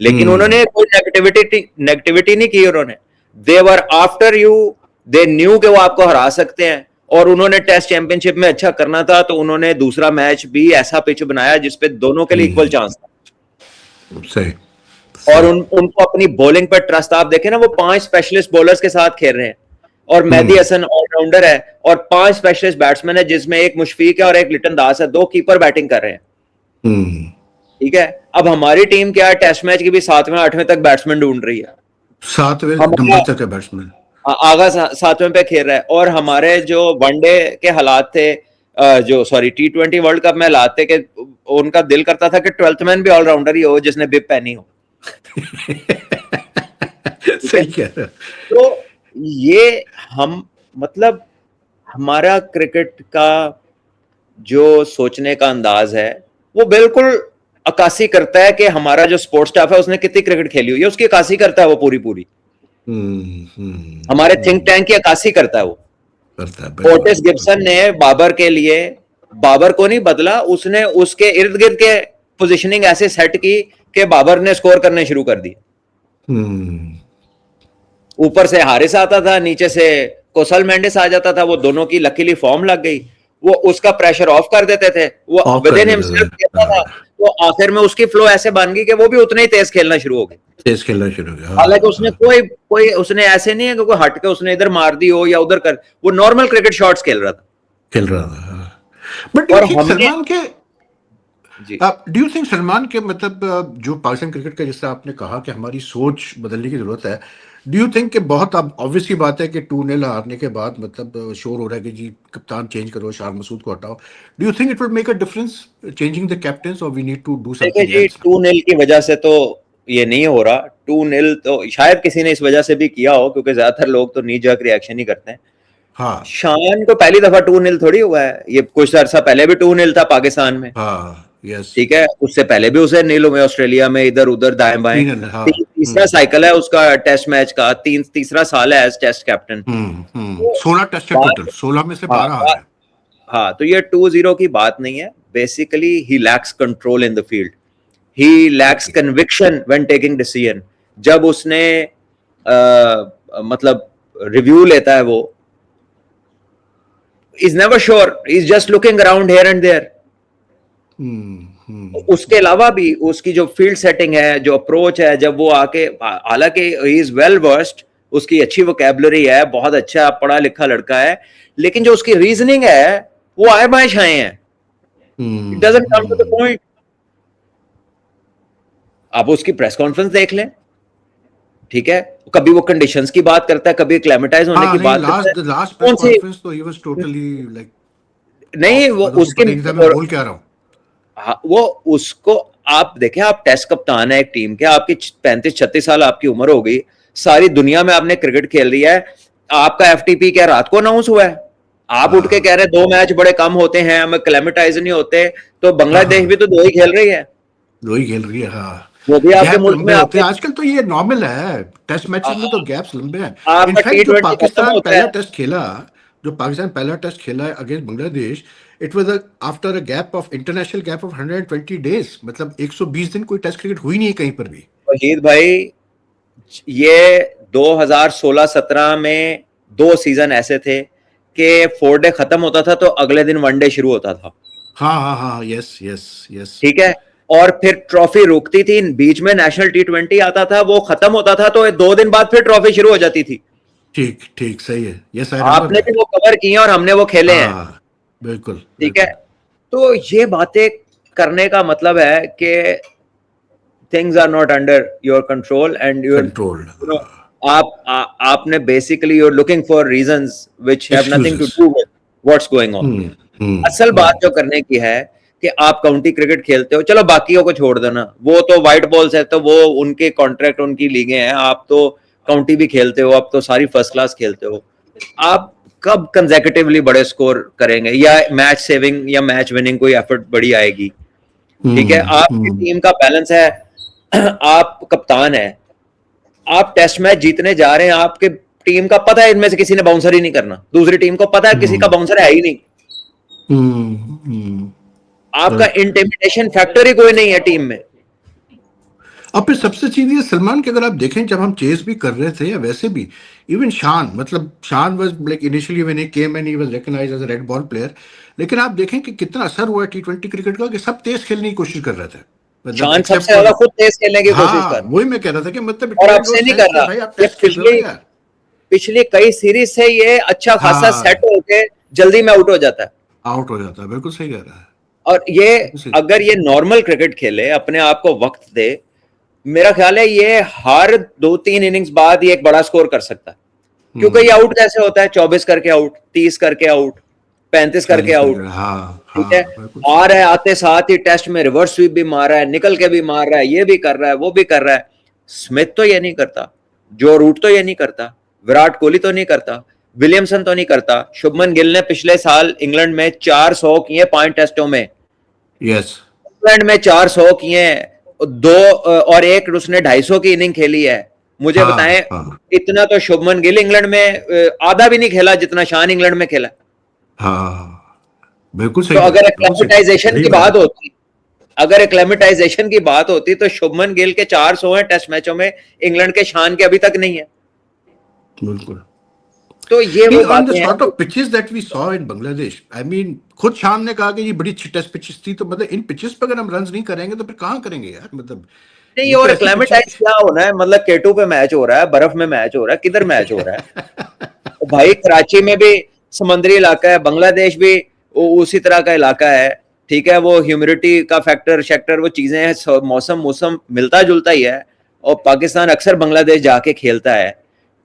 लेकिन उन्होंने कोई नेगेटिविटी नहीं की। उन्होंने, दे वर आफ्टर यू, दे न्यू कि वो आपको हरा सकते हैं, और उन्होंने टेस्ट चैंपियनशिप में अच्छा करना था, तो उन्होंने दूसरा मैच भी ऐसा पिच बनाया जिसपे दोनों के लिए इक्वल चांस था। सही। और उनको अपनी बॉलिंग पर ट्रस्ट, आप देखें ना, वो 5 स्पेशलिस्ट बॉलर्स के साथ खेल रहे हैं, और मेहदी हसन ऑलराउंडर है और 5 स्पेशलिस्ट बैट्समैन है जिसमें एक मुशफीक है और एक लिटन दास है, 2 कीपर बैटिंग कर रहे हैं। ठीक है, अब हमारी टीम क्या है, टेस्ट मैच की भी 7वें 8वें तक बैट्समैन ढूंढ रही है, 7वें नंबर तक है बैट्समैन, आगा 7वें पे खेल रहा है। और हमारे जो वनडे के हालात थे, जो सॉरी T20 वर्ल्ड कप में हालात थे कि उनका दिल करता था कि 12th मैन भी ऑलराउंडर ही हो जिसने बिप पहनी हो। सही कह रहे हो। तो ये हम मतलब हमारा क्रिकेट का जो सोचने का अंदाज है वो बिल्कुल अक्कासी करता है कि हमारा जो स्पोर्ट्स स्टाफ है उसने कितनी क्रिकेट खेली हुई है, उसकी अक्कासी करता है वो पूरी पूरी। हमारे थिंक टैंक की अक्कासी करता है वो। ओटिस गिब्सन ने बाबर के लिए, बाबर को नहीं बदला, उसने उसके इर्द गिर्द के पोजीशनिंग ऐसे सेट की कि बाबर ने स्कोर करने शुरू कर दिए। ऊपर से हारिस आता था, नीचे से कोसल मेंडिस आ जाता था, वो दोनों की लकीली फॉर्म लग गई, वो उसका प्रेशर ऑफ कर देते थे, वो विद इन हिमसेल्फ खेलता था, तो आखिर में उसकी फ्लो ऐसे बन गई कि वो भी उतने ही तेज खेलना शुरू हो गए, तेज खेलना शुरू हो गया। हालांकि उसने कोई उसने ऐसे नहीं है कि कोई हट के उसने इधर मार दी हो या उधर कर, वो नॉर्मल क्रिकेट शॉट्स खेल रहा था। बट सलमान के जी, डू यू थिंक सलमान के मतलब जो पाकिस्तान क्रिकेट का, जैसे आपने कहा कि हमारी सोच बदलने की जरूरत है, डू यू थिंक कि बहुत अब ऑब्वियस की बात है कि 2-0 हारने के बाद मतलब शोर हो रहा है कि जी कप्तान चेंज करो, शार मसूद को हटाओ, do you think it would make a difference changing the captain और we need to do something else? 2-0 की वजह से तो ये नहीं हो रहा। 2-0 तो शायद किसी ने इस वजह से भी किया हो क्योंकि ज्यादातर लोग तो नी जर्क रिएक्शन ही करते हैं। हाँ, शान को पहली दफा 2-0 थोड़ी हुआ है, ये कुछ अरसा पहले भी 2-0 था पाकिस्तान में। हाँ, यस, ठीक है, उससे पहले भी उसे नील हुए ऑस्ट्रेलिया में, इधर उधर दाएं बाएं। तीसरा साइकिल है उसका टेस्ट मैच का, तीसरा साल है एज टेस्ट कैप्टन। 16 टेस्ट है टोटल, 16 में से 12 हारे। हाँ, तो ये 2-0 की बात नहीं है, basically he lacks control in the field, he lacks conviction when taking decision. जब उसने मतलब रिव्यू लेता है वो, is never sure, is just looking around here and there. उसके अलावा भी उसकी जो फील्ड सेटिंग है, जो अप्रोच है, जब वो आके, हालांकि ही इज वेल वर्स्ड, उसकी अच्छी वोकैबुलरी है, बहुत अच्छा पढ़ा लिखा लड़का है, लेकिन जो उसकी रीजनिंग है वो आए बाएं छाए हैं, it doesn't come to the point. आप उसकी प्रेस कॉन्फ्रेंस देख लें, ठीक है, कभी वो कंडीशंस की बात करता है, कभी क्लेमेटाइज होने की बात करता है। लास्ट प्रेस कॉन्फ्रेंस तो ही वाज टोटली लाइक, नहीं वो उसके मैं बोल क्या रहा हूं, वो उसको आप देखें, आप टेस्ट कप्तान है एक टीम के, आपकी 35-36 साल आपकी उम्र हो गई, सारी दुनिया में आपने क्रिकेट खेल लिया है, आपका FTP क्या रात को अनाउंस हुआ है? आप उठ के कह रहे 2 मैच बड़े कम होते हैं, हमें क्लेमेटाइज नहीं होते, तो बांग्लादेश भी तो 2 ही खेल रही है, 2 ही खेल रही है। हाँ, वो भी आपके मुल्क में होते हैं आजकल, तो ये नॉर्मल है, टेस्ट मैचेस में तो गैप्स लंबे हैं। इनफैक्ट जो पाकिस्तान पहला टेस्ट खेला है against Bangladesh, it was after a gap of international gap of 120 days, मतलब 120 दिन कोई टेस्ट क्रिकेट हुई नहीं है कहीं पर भी। वहीद भाई, ये 2016-17 में 2 सीजन ऐसे थे कि 4 डे खत्म होता था तो अगले दिन 1 डे शुरू होता था। हाँ, यस, ठीक है, और फिर ट्रॉफी रुकती थी, बीच में नेशनल T20 आता था, वो खत्म होता था तो 2 दिन बाद फिर ट्रॉफी शुरू हो जाती थी। ठीक, सही है, यस, आपने भी वो कवर किए और हमने वो खेले हैं, बिल्कुल, ठीक है। तो ये बातें करने का मतलब है कि things are not under your control and you're control. आपने basically you're looking for reasons which have nothing to do with what's going on. असल बात जो करने की है कि आप काउंटी क्रिकेट खेलते हो, चलो बाकियों को छोड़ देना, वो तो व्हाइट बॉल्स है, तो वो उनके कॉन्ट्रैक्ट, उनकी लीगें हैं, आप तो काउंटी भी खेलते हो, आप तो सारी फर्स्ट क्लास खेलते हो, आप कब कंसेक्यूटिवली बड़े स्कोर करेंगे या मैच सेविंग या मैच विनिंग कोई एफर्ट बड़ी आएगी? ठीक है, आपकी टीम का बैलेंस है, आप कप्तान है, आप टेस्ट मैच जीतने जा रहे हैं, आपके टीम का पता है इनमें से किसी ने बाउंसर ही नहीं करना, दूसरी टीम को पता है किसी का बाउंसर है ही नहीं, आपका इंटिमिडेशन फैक्टर ही कोई नहीं है टीम में। और फिर सबसे चीज ये सलमान के, अगर आप देखें जब हम चेस भी कर रहे थे या वैसे भी, even Shan was like initially when he came and he was recognised as a red ball player, लेकिन आप देखें कि कितना असर हुआ T20 क्रिकेट का कि सब तेज खेलने की कोशिश कर रहे थे, शान सबसे ज्यादा खुद तेज खेलने की कोशिश कर, वही मैं कह रहा था कि मतलब और आपसे नहीं कर रहा, भाई आप टेस्ट खेल रहे हो यार, पिछली कई सीरीज से ये अच्छा खासा सेट हाँ होके जल्दी में आउट हो जाता है। आउट हो जाता है, बिल्कुल सही कह रहा है, और ये बिल्कुल सही। अगर ये नॉर्मल क्रिकेट खेले, अपने आप को वक्त दे, मेरा ख्याल है ये हर 2-3 इनिंग्स बाद ये एक बड़ा स्कोर कर सकता है। क्योंकि ये आउट कैसे होता है, 24 करके आउट, 30 करके आउट, 35 करके 40 आउट, करके, हाँ ठीक है। हाँ बिल्कुल सही। आ रहा है, आते साथ ही टेस्ट में रिवर्स स्वीप भी मार रहा है, निकल के भी मार रहा है, ये भी कर रहा है, वो भी कर रहा है। स्मिथ तो ये नहीं करता, जो रूट तो ये नहीं करता, विराट कोहली तो नहीं करता, विलियमसन तो नहीं करता। शुभमन गिल ने पिछले साल इंग्लैंड में 400 किए 5 टेस्टों में, यस। इंग्लैंड में 400 किए, दो और एक उसने 250 की इनिंग खेली है। मुझे बताएं, हाँ हाँ इतना तो शुभमन गिल इंग्लैंड में आधा भी नहीं खेला जितना शान इंग्लैंड में खेला। हाँ बिल्कुल सही तो कह रहे अगर हैं, बिल्कुल सही, एक्लेमेटाइजेशन सही की बात बात है। होती, अगर एक्लेमेटाइजेशन की बात होती तो शुभमन गिल के 400 हैं टेस्ट मैचों में, इंग्लैंड के शान के अभी तक नहीं है। बिल्कुल। तो ये नहीं, वो ऑन द बातें हैं। Sort of pitches that we saw in Bangladesh, I mean खुद शान ने कहा कि ये बड़ी अच्छी टेस्ट पिचेस थी, तो मतलब इन पिचेस पे अगर हम रन नहीं करेंगे तो फिर कहाँ करेंगे यार, मतलब नहीं, ये तो और ऐसी पिचेस। एक्लेमेटाइज क्या होना है, मतलब केटू पे मैच हो रहा है, बर्फ में मैच हो रहा है, किधर मैच हो रहा है? तो भाई कराची में भी समुद्री इलाका है, बांग्लादेश भी उसी तरह का इलाका है, ठीक है। वो ह्यूमिडिटी का फैक्टर शेक्टर वो चीजें हैं, मौसम मौसम मिलता जुलता ही है। और पाकिस्तान अक्सर बांग्लादेश जाके खेलता है।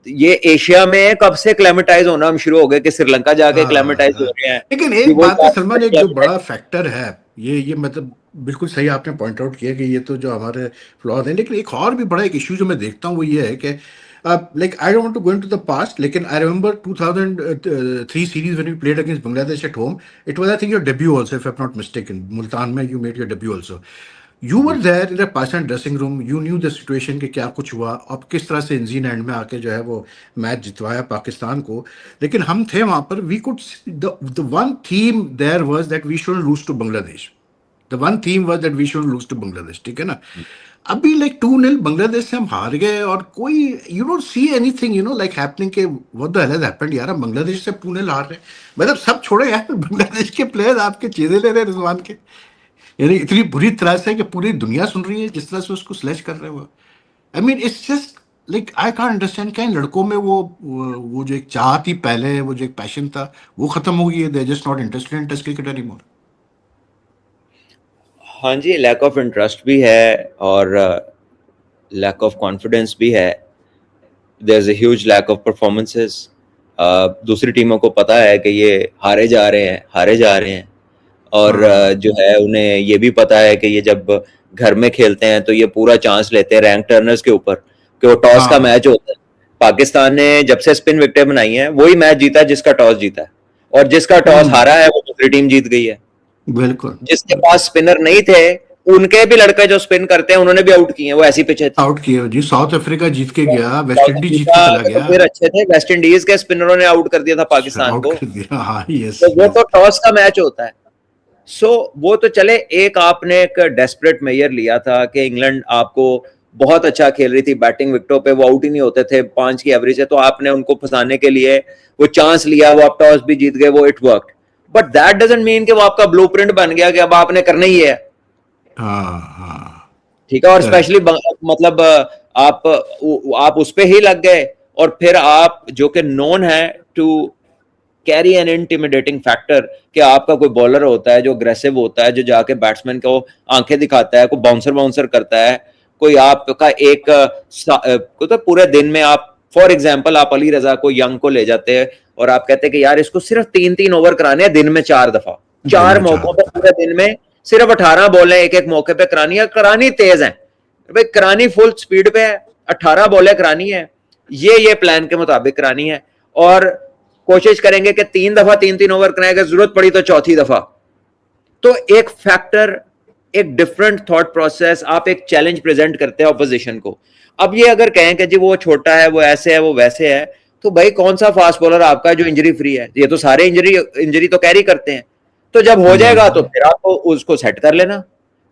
ये एशिया में कब से क्लाइमेटाइज होना हम शुरू हो गए कि श्रीलंका जाके क्लाइमेटाइज हो हाँ, रहे हैं। लेकिन ये एक वही बात है बात सलमान, है, एक जो क्लाइमेटाइज। बड़ा फैक्टर है, ये मतलब बिल्कुल सही आपने पॉइंट आउट किया कि ये तो जो हमारे फ्लॉज हैं, लेकिन एक और भी बड़ा एक इशू जो मैं देखता हूँ वो ये है कि like I don't want to go into the past, लेकिन I remember 2003 series when we played against Bangladesh at home, it was I think your debut also if I am not mistaken, Multan में you made your debut also. You were जी। There in the Pakistan dressing room, you knew the situation कि क्या कुछ हुआ और किस तरह से इंजीन एंड में आके जो है वो मैच जितवाया पाकिस्तान को। लेकिन हम थे वहां पर, we could, the one theme there was that we should lose to Bangladesh, the one theme was that we should lose to Bangladesh, ठीक है ना। अभी लाइक 2-0 बांग्लादेश से हम हार गए और कोई you don't see anything like happening के what the hell has happened यार, हम बांग्लादेश से 2-0 हार रहे हैं। मतलब सब छोड़े यार, बांग्लादेश के प्लेयर्स आपके चेहरे ले रहे हैं रिजवान के, यानी इतनी बुरी तरह से कि पूरी दुनिया सुन रही है जिस तरह से उसको स्लैश कर रहे हो। I mean it's just like I can't understand, क्या इन लड़कों में वो जो एक चाह थी पहले, वो जो एक पैशन था वो खत्म हो गई है, they just not interested in test cricket anymore. हाँ जी, लैक ऑफ इंटरेस्ट भी है और लैक ऑफ कॉन्फिडेंस भी है। There is a huge lack of performances. दूसरी टीमों को पता है कि ये हारे जा रहे हैं, हारे जा रहे हैं। और हाँ जो है उन्हें ये भी पता है कि ये जब घर में खेलते हैं तो ये पूरा चांस लेते हैं रैंक टर्नर्स के ऊपर, कि वो टॉस का हाँ मैच होता है। पाकिस्तान ने जब से स्पिन विकेटें बनाई हैं वही मैच जीता है जिसका टॉस जीता है, और जिसका टॉस हारा है वो दूसरी टीम जीत गई है। बिल्कुल जिसके बिल्कुल। पास स्पिनर नहीं थे, उनके भी लड़के जो स्पिन करते हैं उन्होंने भी आउट किए हैं, वो ऐसी पिचे थी। आउट किए जी, साउथ अफ्रीका जीत के गया, वेस्ट साउथ इंडीज जीत के अफ्रीका चला के तो गया। फिर अच्छे थे, वेस्ट इंडीज के स्पिनरों ने आउट कर दिया था पाकिस्तान आउट को। कर दिया, हाँ यस तो वो यस। तो टॉस का मैच होता है। सो वो तो चले, एक आपने एक डेस्परेट मेजर लिया था कि इंग्लैंड आपको बहुत अच्छा खेल रही थी, बैटिंग विकेटों पे वो आउट ही नहीं होते थे, 5 की एवरेज है, तो आपने उनको फंसाने के लिए वो चांस लिया, वो आप टॉस भी जीत गए, वो it work. But that doesn't mean कि वो आपका ब्लूप्रिंट बन गया कि अब आपने करना ही है। हाँ हाँ ठीक है। और करेक्ट। स्पेशली मतलब आप उस पे ही लग गए, और फिर आप जो कि नोन है to carry an intimidating factor, कि आपका कोई बॉलर होता है जो अग्रेसिव होता है, जो जाके बैट्समैन को आंखें दिखाता है, कोई बाउंसर बाउंसर करता है, कोई आपका एक को तो पूरे दिन में आप, फॉर एग्जांपल आप अली रजा को यंग को ले जाते हैं और आप कहते हैं कि यार इसको सिर्फ 3-3 ओवर कराने हैं दिन में 4 दफा, दिन 4 में मौकों चार पर पूरे दिन में सिर्फ 18 बॉलें एक एक मौके पे करानी है, करानी तेज है भाई, करानी फुल स्पीड पे है, 18 बॉलें करानी है, ये प्लान के मुताबिक करानी है। और कोशिश करेंगे कि 3 दफा 3-3 ओवर कराएंगे, जरूरत पड़ी तो चौथी दफा। तो एक फैक्टर, एक डिफरेंट थॉट प्रोसेस, आप एक चैलेंज प्रेजेंट करते हैं ऑपोजिशन को। अब ये अगर कहें कि जी वो छोटा है, वो ऐसे है, वो वैसे है, तो भाई कौन सा फास्ट बॉलर आपका जो इंजरी फ्री है? ये तो सारे इंजरी तो कैरी करते हैं। तो जब हो जाएगा तो फिर आप उसको सेट कर लेना।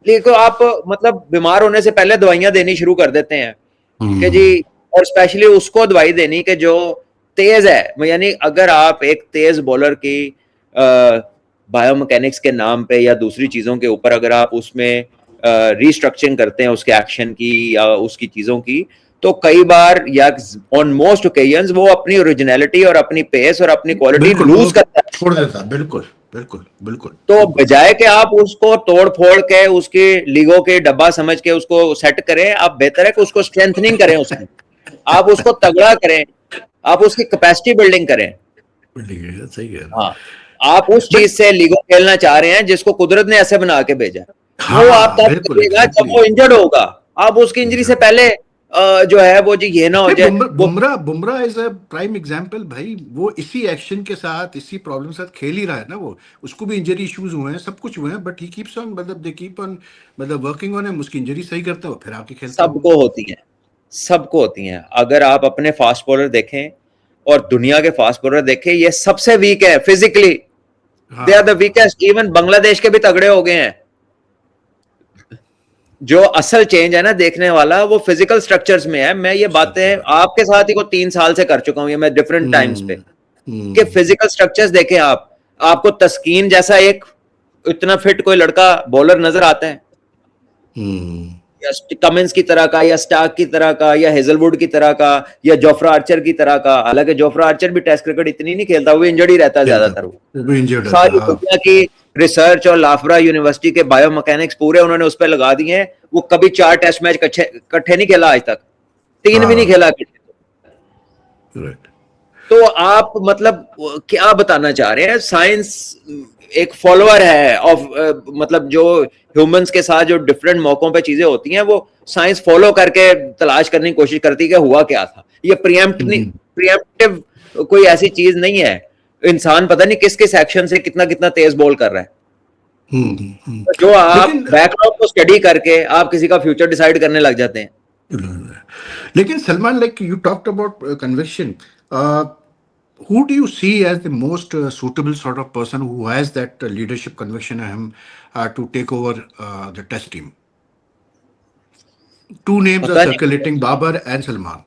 लेकिन आप मतलब बीमार होने से पहले दवाइयां देनी शुरू कर देते हैं कि जी, और स्पेशली उसको दवाई देनी कि जो तेज है, यानी अगर आप एक तेज बॉलर की बायोमैकेनिक्स के नाम पे या दूसरी चीजों के ऊपर अगर आप उसमें रीस्ट्रक्चरिंग करते हैं उसके एक्शन की या उसकी चीजों की, तो कई बार या ऑन मोस्ट ओकेजन्स वो अपनी ओरिजिनलिटी और अपनी पेस और अपनी क्वालिटी बिल्कुल लूज वो करता है। छोड़ देता है, बिल्कुल बिल्कुल बिल्कुल तो बिल्कुल। बजाय कि आप उसको तोड़ फोड़ के उसकी लीगो के डब्बा समझ के उसको सेट करें, आप बेहतर है कि उसको स्ट्रेंथनिंग करें, उसकी आप उसको तगड़ा करें, आप उसकी कैपेसिटी बिल्डिंग करें। ठीक है, सही है। हाँ, आप उस बट चीज से लीगो खेलना चाह रहे हैं जिसको कुदरत ने ऐसे बना के भेजा है। वो आप हाँ तब बिल्कुल करिएगा जब एग्जैक्टली। वो इंजर्ड होगा। आप उसकी इंजरी से पहले जो है वो जी ये ना हो नहीं, जाए वो। Bumrah Bumrah is a prime example भाई। वो इसी एक्शन के साथ, इसी प्रॉब्लम के साथ खेल ही रहा है ना। वो उसको भी इंजरी इश्यूज हुए हैं, सब कुछ हुए हैं, बट ही कीप्स ऑन, मतलब दे कीप ऑन, मतलब वर्किंग ऑन है। उसकी इंजरी सही करता है वो, फिर आके खेलता है वो। सबको होती है, सबको होती हैं। अगर आप अपने फास्ट बॉलर देखें और दुनिया के फास्ट बॉलर देखें, ये सबसे वीक है फिजिकली। दे आर द हाँ वीकेस्ट। इवन बांग्लादेश के भी तगड़े हो गए हैं। जो असल चेंज है ना देखने वाला, वो फिजिकल स्ट्रक्चर्स में है। मैं ये बातें स्ट्रक्चर। आपके साथ ही को 3 साल से कर चुका हूं, ये मैं डिफरेंट टाइम्स पे, हम्म कि हम्म फिजिकल स्ट्रक्चर्स देखें आप। आपको तस्कीन जैसा एक इतना फिट कोई लड़का बॉलर नजर आता है, हम्म या कमिंस की तरह का, या स्टार्क की तरह का, या हेजलवुड की तरह का, या जोफ्रा आर्चर की तरह का। हालांकि जोफ्रा आर्चर भी टेस्ट क्रिकेट इतनी नहीं खेलता, वो इंजर्ड ही रहता है खेलता ज्यादातर। वो भी इंजर्ड रहता है, सारी हाँ। दुनिया की रिसर्च और लाफरा यूनिवर्सिटी के बायोमैकेनिक्स पूरे उन्होंने उस पर लगा दिए हैं। वो कभी 4 टेस्ट मैच इकट्ठे नहीं खेला आज तक, 3 भी नहीं हाँ खेला। राइट। तो आप मतलब क्या बताना चाह रहे हैं? साइंस एक फॉलोअर है ऑफ, मतलब जो ह्यूमंस के साथ जो डिफरेंट मौकों पे चीजें होती हैं, वो साइंस फॉलो करके तलाश करने की कोशिश करती है कि हुआ क्या था। ये प्रिएम्प्टिव कोई ऐसी चीज नहीं है। इंसान पता नहीं किस किस एक्शन से कितना कितना तेज बॉल कर रहा है। हम्म। तो जो आप लेकिन बैकग्राउंड को स्टडी करके आप किसी का फ्यूचर डिसाइड करने लग जाते हैं। लेकिन Salman, like you talked about conviction, who do you see as the most suitable sort of person who has that leadership conviction in him to take over the test team? Two names are पता नहीं, circulating, Babar and Salman.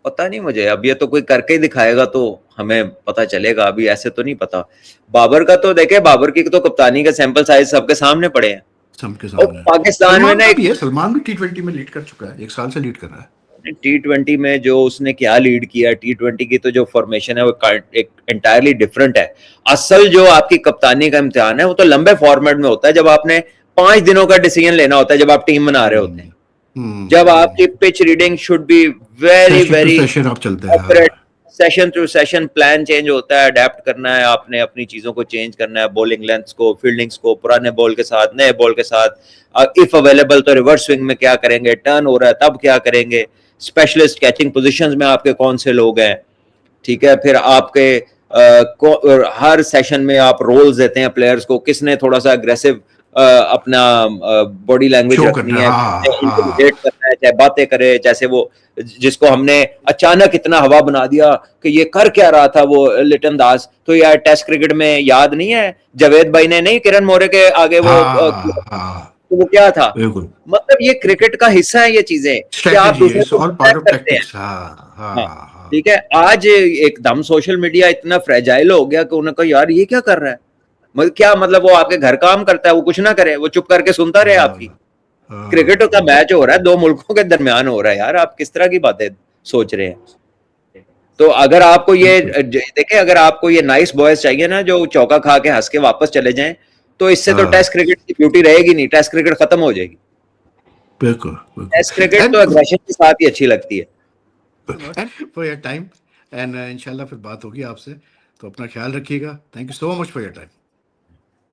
पता नहीं मुझे। अब ये तो कोई करके ही दिखाएगा तो हमें पता चलेगा, अभी ऐसे तो नहीं पता। बाबर का तो देखे, बाबर की तो कप्तानी के सैंपल साइज सबके सामने पड़े हैं। सबके और सामने। पाकिस्तान में सलमान ना का एक भी है, सलमान भी T20 में लीड कर चुका है, 1 साल से लीड कर रहा है। T20 में जो उसने क्या लीड किया, T20 की तो जो फॉर्मेशन है वो एक एंटायरली डिफरेंट है। असल जो आपकी कप्तानी का इम्तिहान है वो तो लंबे फॉर्मेट में होता है, जब आपने 5 दिनों का डिसीजन लेना होता है, जब आप टीम बना रहे होते हैं, जब आपकी pitch reading should be very session to very session आप चलते हैं, एक्यूरेट। हाँ। Session to session plan change होता है, अडेप्ट करना है आपने, अपनी चीजों को चेंज करना है, बॉलिंग लेंथ्स को, फील्डिंग्स को, पुराने बॉल के साथ नए बॉल के साथ। इफ अवेलेबल तो रिवर्स स्विंग में क्या करेंगे, टर्न हो रहा है तब क्या करेंगे, स्पेशलिस्ट कैचिंग पोजीशंस में आपके कौन से लोग हैं, ठीक है। फिर आपके हर सेशन में आप रोल्स देते हैं प्लेयर्स को, किसने थोड़ा सा अग्रेसिव अपना बॉडी लैंग्वेज शो रखनी करना, है, हाँ हाँ। इंटिमिडेट करना है, चाहे बातें करे, जैसे वो जिसको हमने अचानक इतना हवा बना दिया कि ये कर क्या रहा था वो लिटन दास। तो यार टेस्ट क्रिकेट में याद नहीं है जावेद भाई ने नहीं किरण मोरे के आगे वो हाँ हाँ तो वो क्या था। बिल्कुल। मतलब ये क्रिकेट का हिस्सा है ये चीजें, कि आप स्ट्रेटेजी है, दूसरे इट्स को ऑल डिस्ट्रैक्ट पार्ट ऑफ करते हैं। टैक्टिक्स, हाँ हाँ हाँ, हाँ। ठीक है। आज एकदम सोशल मीडिया इतना फ्रेजाइल हो गया कि उन्हें कहा यार ये क्या कर रहा है। मतलब क्या, मतलब वो आपके घर काम करता है, वो कुछ ना करे, वो चुप करके सुनता रहे आपकी। हाँ क्रिकेट का हाँ मैच हो रहा है, 2 मुल्कों के दरमियान हो रहा है यार, आप किस तरह की बातें सोच रहे हैं। तो अगर आपको ये बिल्कुल। देखें, अगर आपको ये नाइस बॉयज चाहिए ना जो चौका खा के हंस के वापस चले जाएं, तो इससे तो हाँ टेस्ट क्रिकेट की ब्यूटी रहेगी नहीं, टेस्ट क्रिकेट खत्म हो जाएगी। बिल्कुल बिल्कुल। टेस्ट क्रिकेट तो एंड एग्रेशन के साथ ही अच्छी लगती है। फॉर योर टाइम, एंड इंशाल्लाह फिर बात होगी आपसे। तो अपना ख्याल रखिएगा। Thank you so much for your time.